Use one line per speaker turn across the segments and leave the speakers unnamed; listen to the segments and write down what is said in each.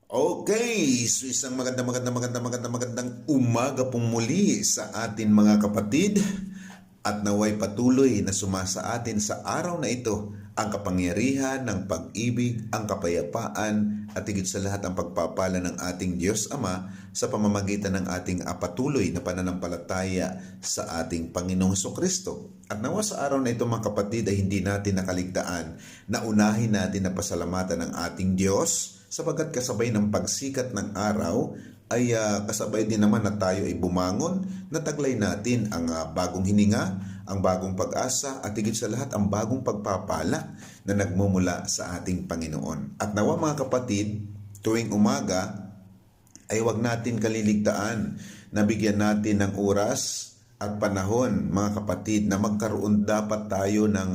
Okay, so isang magandang umaga pong muli sa atin mga kapatid at naway patuloy na sumasa atin sa araw na ito ang kapangyarihan ng pag-ibig, ang kapayapaan at higit sa lahat ang pagpapala ng ating Diyos Ama sa pamamagitan ng ating patuloy na pananampalataya sa ating Panginoong Hesukristo. At nawa sa araw na ito mga kapatid ay hindi natin nakaligtaan na unahin natin na pasalamatan ng ating Diyos sapagkat kasabay ng pagsikat ng araw ay kasabay din naman na tayo ay bumangon, nataglay natin ang bagong hininga, ang bagong pag-asa at higit sa lahat ang bagong pagpapala na nagmumula sa ating Panginoon. At nawa mga kapatid, tuwing umaga ay huwag natin kaliligtaan na bigyan natin ng oras at panahon mga kapatid na magkaroon dapat tayo ng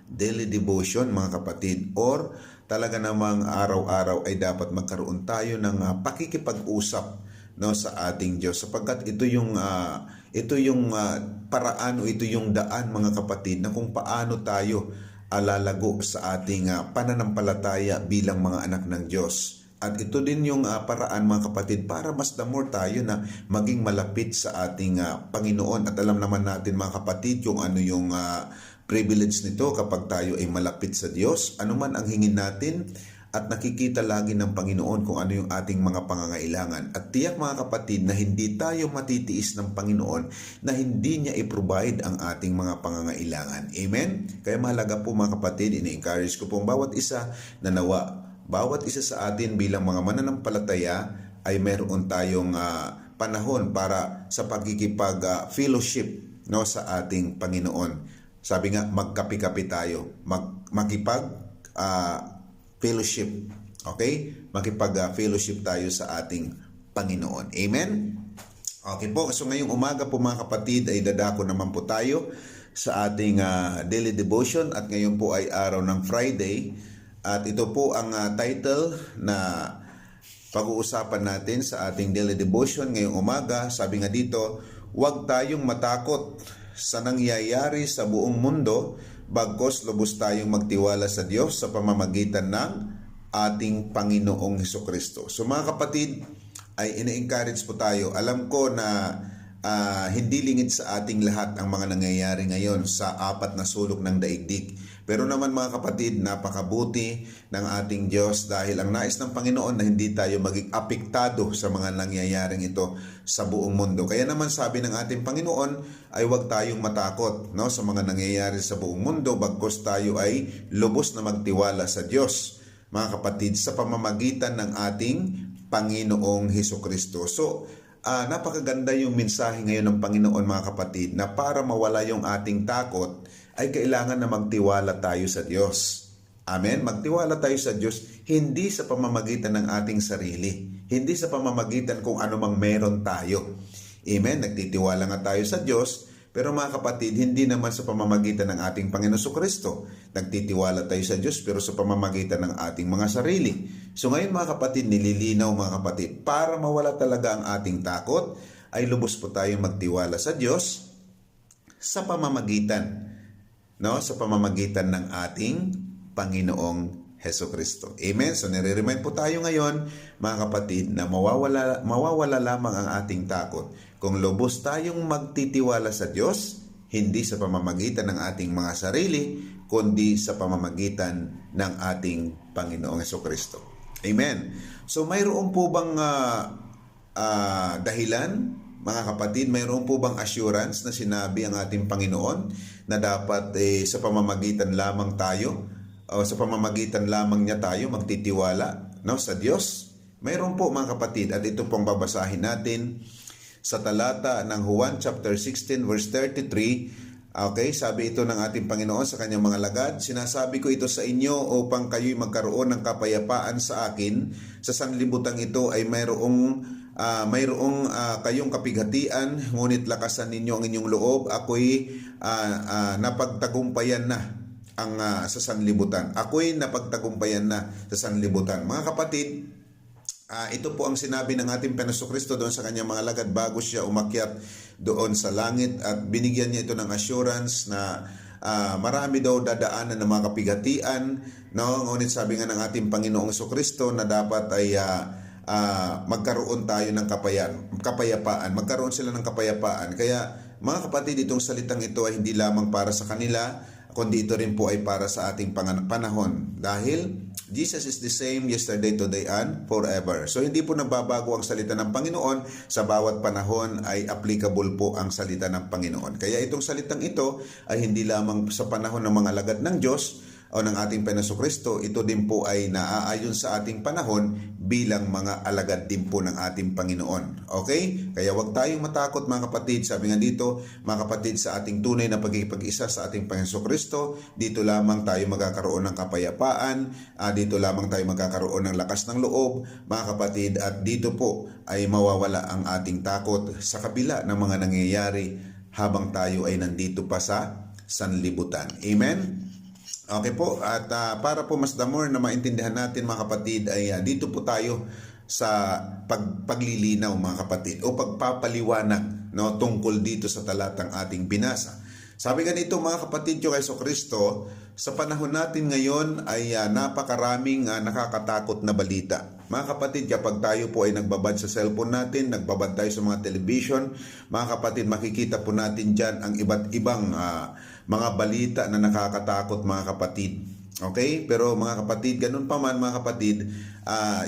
daily devotion mga kapatid, or talaga namang araw-araw ay dapat magkaroon tayo ng pakikipag-usap sa ating Diyos, sapagkat ito yung paraan o ito yung daan mga kapatid na kung paano tayo lalago sa ating pananampalataya bilang mga anak ng Diyos. At ito din yung paraan mga kapatid para mas the more tayo na maging malapit sa ating Panginoon. At alam naman natin mga kapatid kung ano yung privilege nito kapag tayo ay malapit sa Diyos. Ano man ang hingin natin at nakikita lagi ng Panginoon kung ano yung ating mga pangangailangan. At tiyak mga kapatid na hindi tayo matitiis ng Panginoon na hindi niya i-provide ang ating mga pangangailangan. Amen? Kaya mahalaga po mga kapatid, ini-encourage ko po ang bawat isa na nawa bawat isa sa atin bilang mga mananampalataya ay meron tayong panahon para sa pagkikipag-fellowship sa ating Panginoon. Sabi nga, magkapi-kapi tayo, makipag-fellowship. Okay? Makipag-fellowship tayo sa ating Panginoon. Amen? Okay po, so ngayong umaga po mga kapatid ay dadako naman po tayo sa ating daily devotion at ngayon po ay araw ng Friday. At ito po ang title na pag-uusapan natin sa ating daily devotion ngayong umaga. Sabi nga dito, huwag tayong matakot sa nangyayari sa buong mundo, bagkus lubos tayong magtiwala sa Diyos sa pamamagitan ng ating Panginoong Hesukristo. So mga kapatid, ay ina-encourage po tayo. Alam ko na hindi lingid sa ating lahat ang mga nangyayari ngayon sa apat na sulok ng daigdig. Pero naman mga kapatid, napakabuti ng ating Diyos dahil ang nais ng Panginoon na hindi tayo maging apektado sa mga nangyayaring ito sa buong mundo. Kaya naman sabi ng ating Panginoon ay huwag tayong matakot sa mga nangyayari sa buong mundo, bagkus tayo ay lubos na magtiwala sa Diyos, mga kapatid, sa pamamagitan ng ating Panginoong Hesukristo. So, napakaganda yung mensahe ngayon ng Panginoon mga kapatid na para mawala yung ating takot ay kailangan na magtiwala tayo sa Diyos. Amen? Magtiwala tayo sa Diyos hindi sa pamamagitan ng ating sarili, hindi sa pamamagitan kung ano mang meron tayo. Amen? Nagtitiwala nga tayo sa Diyos, pero mga kapatid, hindi naman sa pamamagitan ng ating Panginoon Hesukristo. Nagtitiwala tayo sa Diyos pero sa pamamagitan ng ating mga sarili. So ngayon mga kapatid, nililinaw mga kapatid, para mawala talaga ang ating takot, ay lubos po tayong magtiwala sa Diyos sa pamamagitan ng ating Panginoong Hesukristo. Amen? So nire-remind po tayo ngayon mga kapatid na mawawala lamang ang ating takot kung lubos tayong magtitiwala sa Diyos, hindi sa pamamagitan ng ating mga sarili, kundi sa pamamagitan ng ating Panginoong Hesukristo. Amen. So mayroon po bang dahilan, mga kapatid, mayroon po bang assurance na sinabi ang ating Panginoon na dapat sa pamamagitan lamang tayo o sa pamamagitan lamang niya tayo magtitiwala sa Diyos? Mayroon po mga kapatid, at ito pong babasahin natin sa talata ng Juan chapter 16 verse 33. Okay, sabi ito ng ating Panginoon sa kanyang mga lagad, sinasabi ko ito sa inyo upang kayo'y magkaroon ng kapayapaan sa akin. Sa sanlibutan ito ay mayroong kayong kapighatian, ngunit lakasan ninyo ang inyong loob. Ako'y napagtagumpayan na sa sanlibutan. Ako'y napagtagumpayan na sa sanlibutan. Mga kapatid, ito po ang sinabi ng ating Panginoon Jesucristo doon sa kanyang mga lagad bago siya umakyat doon sa langit, at binigyan niya ito ng assurance na marami daw dadaanan ng mga kapighatian, no? Ngunit sabi nga ng ating Panginoong Jesucristo na dapat ay magkaroon tayo ng kapayapaan. Magkaroon sila ng kapayapaan. Kaya mga kapatid, itong salitang ito ay hindi lamang para sa kanila, kundi ito rin po ay para sa ating panahon. Dahil Jesus is the same yesterday, today, and forever. So hindi po nagbabago ang salita ng Panginoon. Sa bawat panahon ay applicable po ang salita ng Panginoon. Kaya itong salitang ito ay hindi lamang sa panahon ng mga alagad ng Diyos o ng ating Panginoong Kristo, ito din po ay naaayon sa ating panahon bilang mga alagad din po ng ating Panginoon. Okay? Kaya huwag tayong matakot mga kapatid. Sabi nga dito, mga kapatid, sa ating tunay na pagkikipag-isa sa ating Panginoong Kristo, dito lamang tayo magkakaroon ng kapayapaan, dito lamang tayo magkakaroon ng lakas ng loob, mga kapatid, at dito po ay mawawala ang ating takot sa kabila ng mga nangyayari habang tayo ay nandito pa sa sanlibutan. Amen? Okay po, at para po mas the more na maintindihan natin mga kapatid ay dito po tayo sa paglilinaw mga kapatid o pagpapaliwanag, no, tungkol dito sa talatang ating binasa. Sabi ganito mga kapatid, yung Jesucristo, sa panahon natin ngayon ay napakaraming nakakatakot na balita. Mga kapatid, kapag tayo po ay nagbabad sa cellphone natin, nagbabad tayo sa mga television, mga kapatid, makikita po natin dyan ang iba't ibang mga balita na nakakatakot mga kapatid. Okay? Pero mga kapatid, ganun pa man mga kapatid,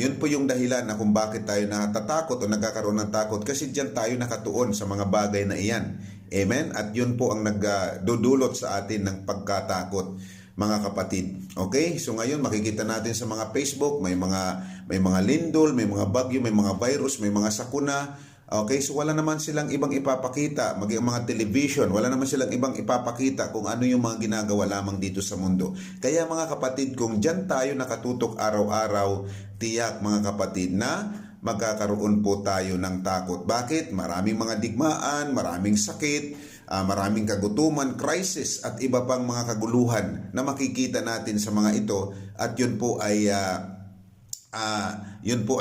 yun po yung dahilan na kung bakit tayo natatakot o nagkakaroon ng takot, kasi dyan tayo nakatuon sa mga bagay na iyan. Amen? At yun po ang nagdudulot sa atin ng pagkatakot mga kapatid. Okay? So ngayon makikita natin sa mga Facebook, may mga lindol, may mga bagyo, may mga virus, may mga sakuna. Okay, so wala naman silang ibang ipapakita, maging mga television, wala naman silang ibang ipapakita kung ano yung mga ginagawa lamang dito sa mundo. Kaya mga kapatid, kung dyan tayo nakatutok araw-araw, tiyak mga kapatid na magkakaroon po tayo ng takot. Bakit? Maraming mga digmaan, maraming sakit, maraming kagutuman, crisis at iba pang mga kaguluhan na makikita natin sa mga ito, at yun po ay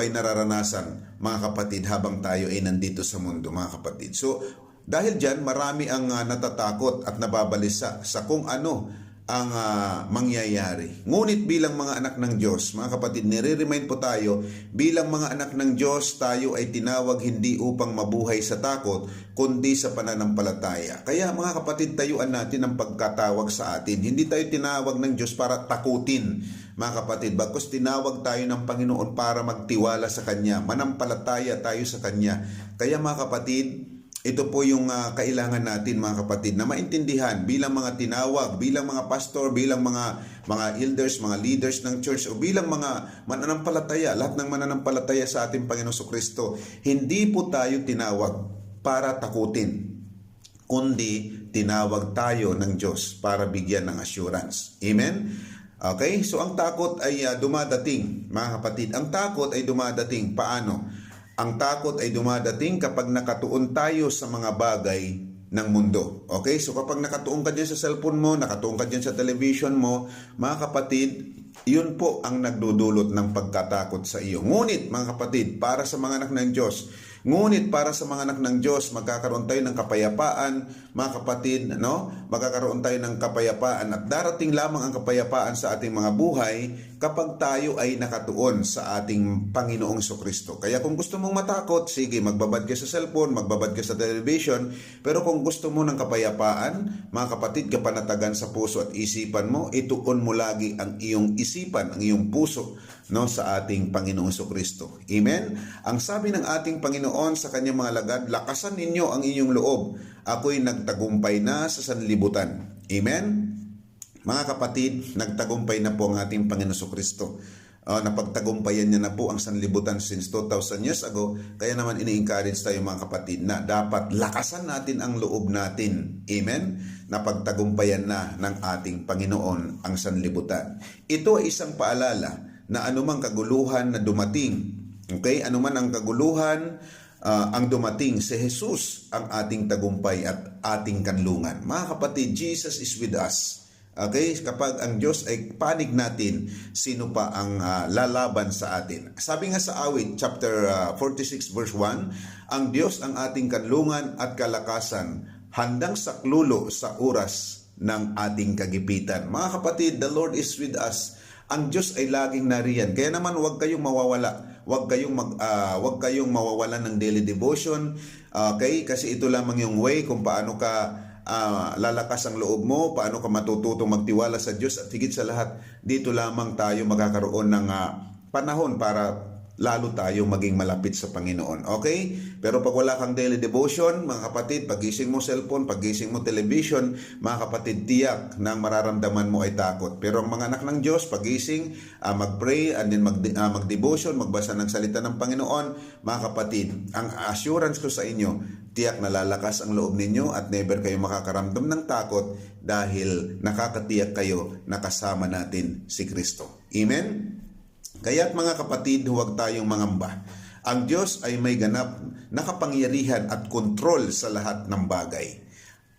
nararanasan mga kapatid habang tayo ay nandito sa mundo mga kapatid. So dahil dyan marami ang natatakot at nababalisa sa kung ano ang mangyayari. Ngunit bilang mga anak ng Diyos, mga kapatid, nire-remind po tayo, bilang mga anak ng Diyos, tayo ay tinawag hindi upang mabuhay sa takot, kundi sa pananampalataya. Kaya mga kapatid, tayuan natin ang pagkatawag sa atin. Hindi tayo tinawag ng Diyos para takutin, mga kapatid, bagkus tinawag tayo ng Panginoon para magtiwala sa Kanya, manampalataya tayo sa Kanya. Kaya mga kapatid, ito po yung kailangan natin mga kapatid na maintindihan bilang mga tinawag, bilang mga pastor, bilang mga elders, mga leaders ng church o bilang mga mananampalataya, lahat ng mananampalataya sa ating Panginoon Kristo. Hindi po tayo tinawag para takutin, kundi tinawag tayo ng Diyos para bigyan ng assurance. Amen? Okay? So ang takot ay dumadating mga kapatid. Ang takot ay dumadating. Paano? Ang takot ay dumadating kapag nakatuon tayo sa mga bagay ng mundo. Okay? So kapag nakatuon ka dyan sa cellphone mo, nakatuon ka dyan sa television mo, mga kapatid, yun po ang nagdudulot ng pagkatakot sa iyo. Ngunit, mga kapatid, para sa mga anak ng Diyos, magkakaroon tayo ng kapayapaan, mga kapatid, no? Magkakaroon tayo ng kapayapaan at darating lamang ang kapayapaan sa ating mga buhay kapag tayo ay nakatuon sa ating Panginoong Jesucristo. Kaya kung gusto mong matakot, sige, magbabad ka sa cellphone, magbabad ka sa television, pero kung gusto mo ng kapayapaan, mga kapatid, kapanatagan sa puso at isipan mo, ituon mo lagi ang iyong isipan, ang iyong puso, no, sa ating Panginoong Jesucristo. Amen? Ang sabi ng ating Panginoon sa kanyang mga lagad, lakasan ninyo ang inyong loob. Ako'y nagtagumpay na sa sanlibutan. Amen? Mga kapatid, nagtagumpay na po ang ating Panginoong Jesucristo. Napagtagumpayan niya na po ang sanlibutan since 2,000 years ago. Kaya naman ini-encourage tayo mga kapatid na dapat lakasan natin ang loob natin. Amen? Napagtagumpayan na ng ating Panginoon ang sanlibutan. Ito ay isang paalala na anumang kaguluhan na dumating, okay? Anuman ang kaguluhan ang dumating, si Jesus ang ating tagumpay at ating kanlungan. Mga kapatid, Jesus is with us. Okay? Kapag ang Diyos ay panig natin, sino pa ang lalaban sa atin? Sabi nga sa Awit, chapter 46, verse 1, ang Diyos ang ating kanlungan at kalakasan, handang saklulo sa oras ng ating kagipitan. Mga kapatid, the Lord is with us. Ang Diyos ay laging nariyan. Kaya naman huwag kayong mawawala. wag kayong mawawalan ng daily devotion. Okay? Kasi ito lamang yung way kung paano ka lalakas ang loob mo, paano ka matututong magtiwala sa Diyos, at higit sa lahat, dito lamang tayo magkakaroon ng panahon para lalo tayo maging malapit sa Panginoon. Okay? Pero pag wala kang daily devotion, mga kapatid, pagising mo cellphone, pagising mo television, mga kapatid, tiyak na mararamdaman mo ay takot. Pero ang mga anak ng Diyos, pagising, mag-pray, and then mag-devotion, magbasa ng salita ng Panginoon, mga kapatid, ang assurance ko sa inyo, tiyak na lalakas ang loob ninyo at never kayo makakaramdam ng takot dahil nakakatiyak kayo na kasama natin si Kristo. Amen? Kaya't mga kapatid, huwag tayong mangamba. Ang Diyos ay may ganap na kapangyarihan at kontrol sa lahat ng bagay.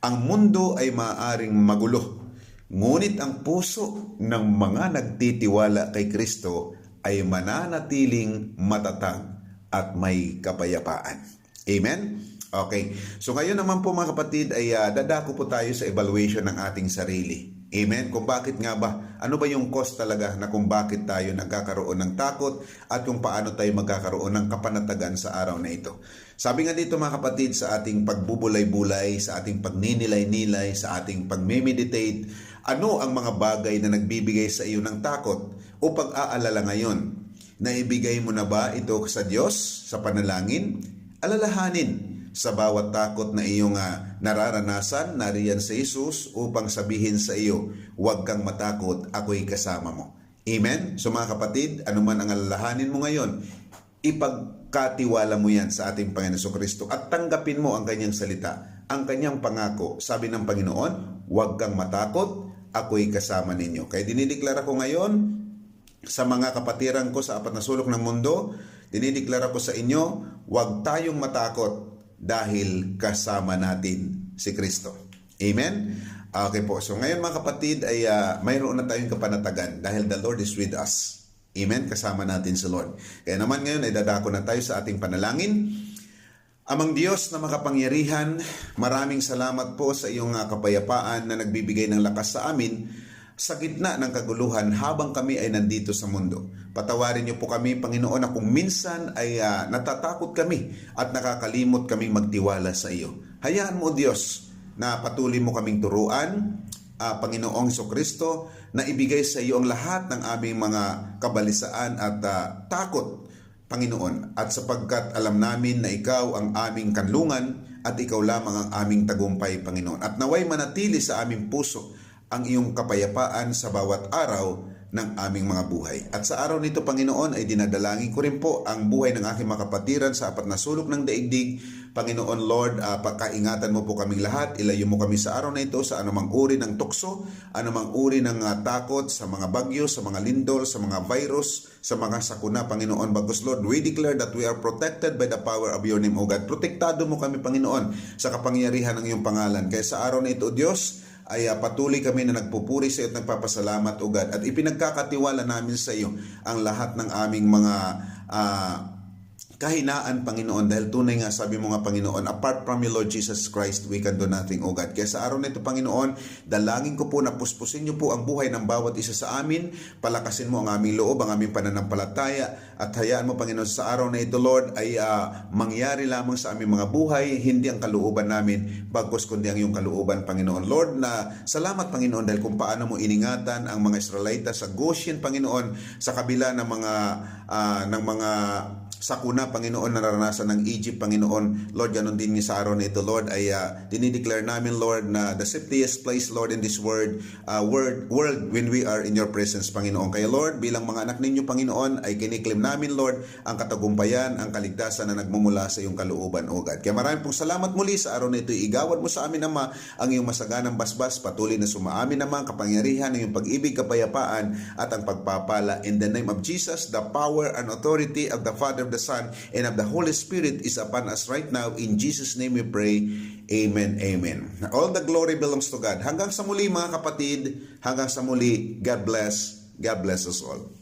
Ang mundo ay maaaring magulo, ngunit ang puso ng mga nagtitiwala kay Kristo ay mananatiling matatag at may kapayapaan. Amen? Okay. So ngayon naman po mga kapatid ay dadako po tayo sa evaluation ng ating sarili. Amen? Kung bakit nga ba, ano ba yung cause talaga na kung bakit tayo nagkakaroon ng takot at kung paano tayo magkakaroon ng kapanatagan sa araw na ito. Sabi nga dito mga kapatid, sa ating pagbubulay-bulay, sa ating pagninilay-nilay, sa ating pagme-meditate, ano ang mga bagay na nagbibigay sa iyo ng takot o pag-aalala ngayon? Naibigay mo na ba ito sa Diyos, sa panalangin? Alalahanin sa bawat takot na iyong nararanasan, nariyan sa Jesus upang sabihin sa iyo, huwag kang matakot, ako'y kasama mo. Amen? So mga kapatid, anuman ang alalahanin mo ngayon, ipagkatiwala mo yan sa ating Panginoon Kristo at tanggapin mo ang kanyang salita, ang kanyang pangako. Sabi ng Panginoon, huwag kang matakot, ako'y kasama ninyo. Kaya dinideklara ko ngayon sa mga kapatiran ko sa apat na sulok ng mundo, dinideklara ko sa inyo, huwag tayong matakot, dahil kasama natin si Kristo. Amen? Okay po. So ngayon mga kapatid ay mayroon na tayong kapanatagan dahil the Lord is with us. Amen? Kasama natin si Lord. Kaya naman ngayon ay dadako na tayo sa ating panalangin. Amang Diyos na makapangyarihan, maraming salamat po sa iyong kapayapaan na nagbibigay ng lakas sa amin sa gitna ng kaguluhan habang kami ay nandito sa mundo. Patawarin niyo po kami, Panginoon, na kung minsan ay natatakot kami at nakakalimot kaming magtiwala sa iyo. Hayaan mo, Diyos, na patuloy mo kaming turuan, Panginoong Jesucristo, na ibigay sa iyo ang lahat ng aming mga kabalisaan at takot, Panginoon. At sapagkat alam namin na ikaw ang aming kanlungan at ikaw lamang ang aming tagumpay, Panginoon. At naway manatili sa aming puso ang iyong kapayapaan sa bawat araw ng aming mga buhay. At sa araw nito, Panginoon, ay dinadalangin ko rin po ang buhay ng aking mga kapatiran sa apat na sulok ng daigdig. Panginoon, Lord, pagkaingatan mo po kaming lahat. Ilayo mo kami sa araw na ito sa anumang uri ng tukso, anumang uri ng takot, sa mga bagyo, sa mga lindol, sa mga virus, sa mga sakuna, Panginoon. Bagos, Lord, we declare that we are protected by the power of your name, O God. Protektado mo kami, Panginoon, sa kapangyarihan ng iyong pangalan. Kaya sa araw na ito, Diyos, ay patuloy kami na nagpupuri sa iyo at nagpapasalamat, O God. At ipinagkakatiwala namin sa iyo ang lahat ng aming mga kahinaan, Panginoon, dahil tunay nga sabi mo nga, Panginoon, apart from you, Lord Jesus Christ, we can do nothing, O God. Kaya sa araw na ito, Panginoon, dalangin ko po na puspusin niyo po ang buhay ng bawat isa sa amin, palakasin mo ang aming loob, ang aming pananampalataya, at hayaan mo, Panginoon, sa araw na ito, Lord, ay mangyari lamang sa aming mga buhay, hindi ang kalooban namin, bagkus kundi ang iyong kalooban, Panginoon. Lord, na salamat, Panginoon, dahil kung paano mo iningatan ang mga Israelita sa Goshen, Panginoon, sa kabila ng mga sakuna, Panginoon, naranasan ng Egypt, Panginoon. Lord, ganun din sa araw na ito, Lord, ay dinideclare namin, Lord, na the safetiest place, Lord, in this world when we are in your presence, Panginoon. Kaya, Lord, bilang mga anak ninyo, Panginoon, ay kiniklaim namin, Lord, ang katagumpayan, ang kaligtasan na nagmumula sa iyong kalooban, O God. Kaya maraming pong salamat muli sa araw na ito. Igawad mo sa amin, Ama, ang iyong masaganang basbas, patuloy na sumaamin, Ama, kapangyarihan, ang iyong pag-ibig, kapayapaan, at ang pagpapala. In the name of Jesus, the power and authority of the Father, the Son, and of the Holy Spirit is upon us right now. In Jesus' name we pray. Amen, amen. All the glory belongs to God. Hanggang sa muli, mga kapatid. Hanggang sa muli. God bless. God bless us all.